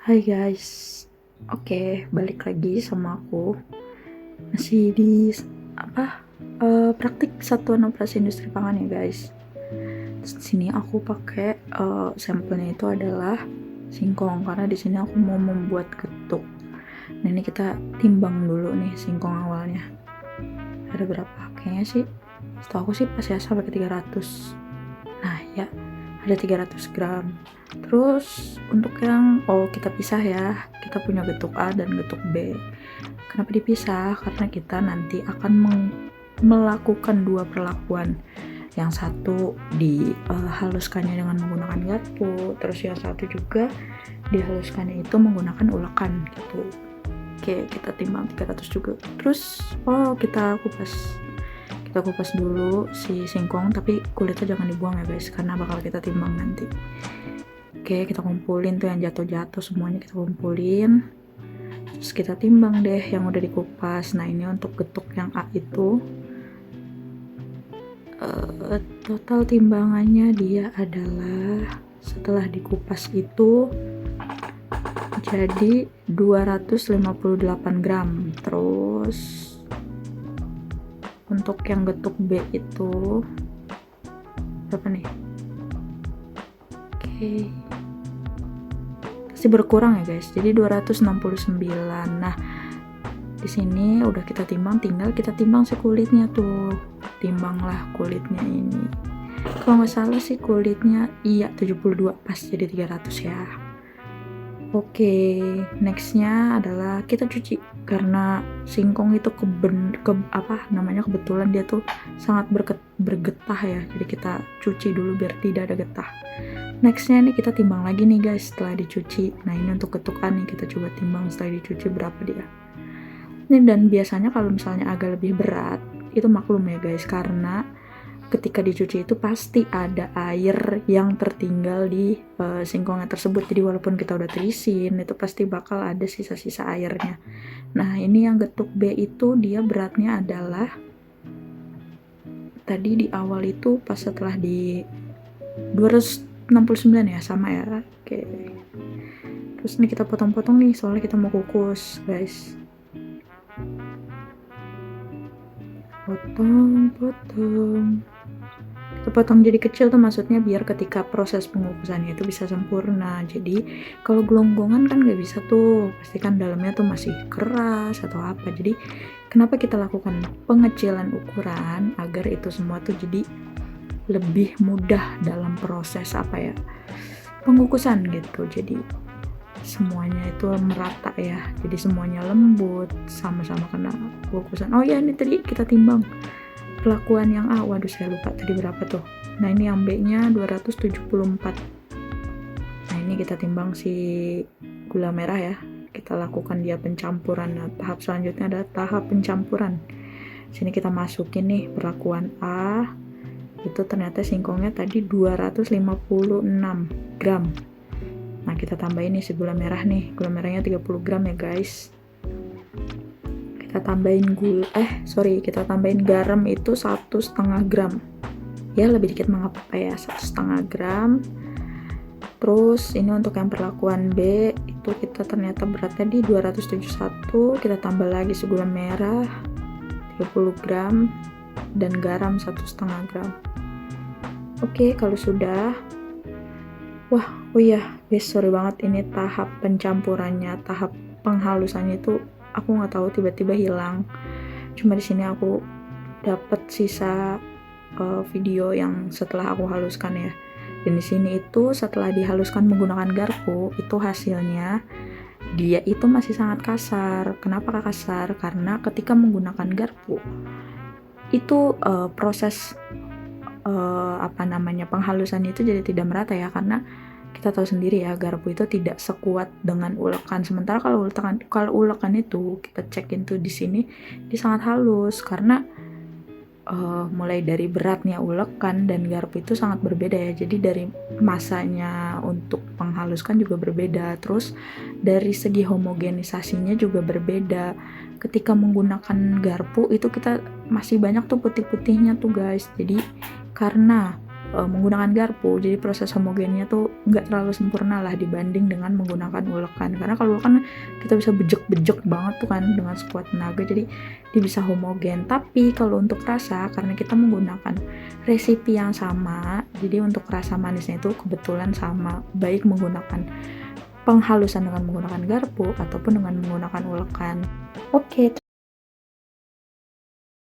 Hai guys, oke balik lagi sama aku. Masih di praktik satuan operasi industri pangan ya guys. Terus di sini aku pakai sampelnya itu adalah singkong karena di sini aku mau membuat getuk. Nah ini kita timbang dulu nih singkong awalnya. Ada berapa? Kayaknya sih, setahu aku sih pas ya sampai ke 300. Nah ya, ada 300 gram. Terus untuk yang kita pisah ya, kita punya getuk A dan getuk B. Kenapa dipisah? Karena kita nanti akan melakukan dua perlakuan. Yang satu dihaluskannya dengan menggunakan garpu, terus yang satu juga dihaluskannya itu menggunakan ulekan gitu. Oke, kita timbang 300 juga. Terus kita kupas dulu si singkong, tapi kulitnya jangan dibuang ya guys, karena bakal kita timbang nanti. Oke, kita kumpulin tuh yang jatuh-jatuh semuanya, kita kumpulin. Terus kita timbang deh yang udah dikupas. Nah ini untuk getuk yang A itu total timbangannya dia adalah setelah dikupas itu jadi 258 gram. Terus untuk yang getuk B itu berapa nih? Oke, pasti berkurang ya guys, jadi 269. Nah di sini udah kita timbang, tinggal kita timbang si kulitnya tuh. Timbanglah kulitnya ini, kalau nggak salah sih kulitnya 72 pas, jadi 300 ya. Oke, nextnya adalah kita cuci, karena singkong itu kebetulan dia tuh sangat bergetah ya, jadi kita cuci dulu biar tidak ada getah. Nextnya nih kita timbang lagi nih guys setelah dicuci. Nah ini untuk ketukan nih, kita coba timbang setelah dicuci berapa dia. Ini dan biasanya kalau misalnya agak lebih berat itu maklum ya guys, karena ketika dicuci itu pasti ada air yang tertinggal di singkongnya tersebut. Jadi walaupun kita udah terisin, itu pasti bakal ada sisa-sisa airnya. Nah ini yang getuk B itu dia beratnya adalah tadi di awal itu pas setelah di 269 ya, sama ya. Oke, terus nih kita potong-potong nih soalnya kita mau kukus guys. Potong kita potong jadi kecil tuh, maksudnya biar ketika proses pengukusannya itu bisa sempurna. Jadi kalau gelonggongan kan nggak bisa tuh, pasti kan dalamnya tuh masih keras atau apa. Jadi kenapa kita lakukan pengecilan ukuran agar itu semua tuh jadi lebih mudah dalam proses pengukusan gitu. Jadi semuanya itu merata ya, jadi semuanya lembut, sama-sama kena kukusan. Oh ya, ini tadi kita timbang perlakuan yang A, waduh saya lupa tadi berapa tuh. Nah ini yang B nya 274. Nah ini kita timbang si gula merah ya, kita lakukan dia pencampuran. Nah tahap selanjutnya adalah tahap pencampuran. Sini kita masukin nih perlakuan A, itu ternyata singkongnya tadi 256 gram. Nah kita tambahin nih si gula merah nih, gula merahnya 30 gram ya guys. Kita tambahin kita tambahin garam itu 1,5 gram ya, lebih dikit mah apa ya, 1,5 gram. Terus ini untuk yang perlakuan B itu kita ternyata beratnya di 271, kita tambah lagi si gula merah 30 gram dan garam 1,5 gram. Oke, kalau sudah, oh iya guys, sorry banget, ini tahap pencampurannya, tahap penghalusannya itu aku nggak tahu tiba-tiba hilang. Cuma di sini aku dapat sisa video yang setelah aku haluskan ya. Dan di sini itu setelah dihaluskan menggunakan garpu, itu hasilnya dia itu masih sangat kasar. Kenapa kasar? Karena ketika menggunakan garpu itu proses penghalusan itu jadi tidak merata ya, karena kita tahu sendiri ya, garpu itu tidak sekuat dengan ulekan. Sementara kalau ulekan itu kita cekin tuh di sini dia sangat halus, karena mulai dari beratnya ulekan dan garpu itu sangat berbeda ya. Jadi dari masanya untuk penghaluskan juga berbeda, terus dari segi homogenisasinya juga berbeda. Ketika menggunakan garpu itu kita masih banyak tuh putih-putihnya tuh guys. Jadi karena menggunakan garpu, jadi proses homogennya tuh nggak terlalu sempurna lah dibanding dengan menggunakan ulekan. Karena kalau ulekan kita bisa bejek-bejek banget tuh kan dengan sekuat tenaga, jadi dia bisa homogen. Tapi kalau untuk rasa, karena kita menggunakan resipi yang sama, jadi untuk rasa manisnya itu kebetulan sama, baik menggunakan penghalusan dengan menggunakan garpu ataupun dengan menggunakan ulekan. Oke,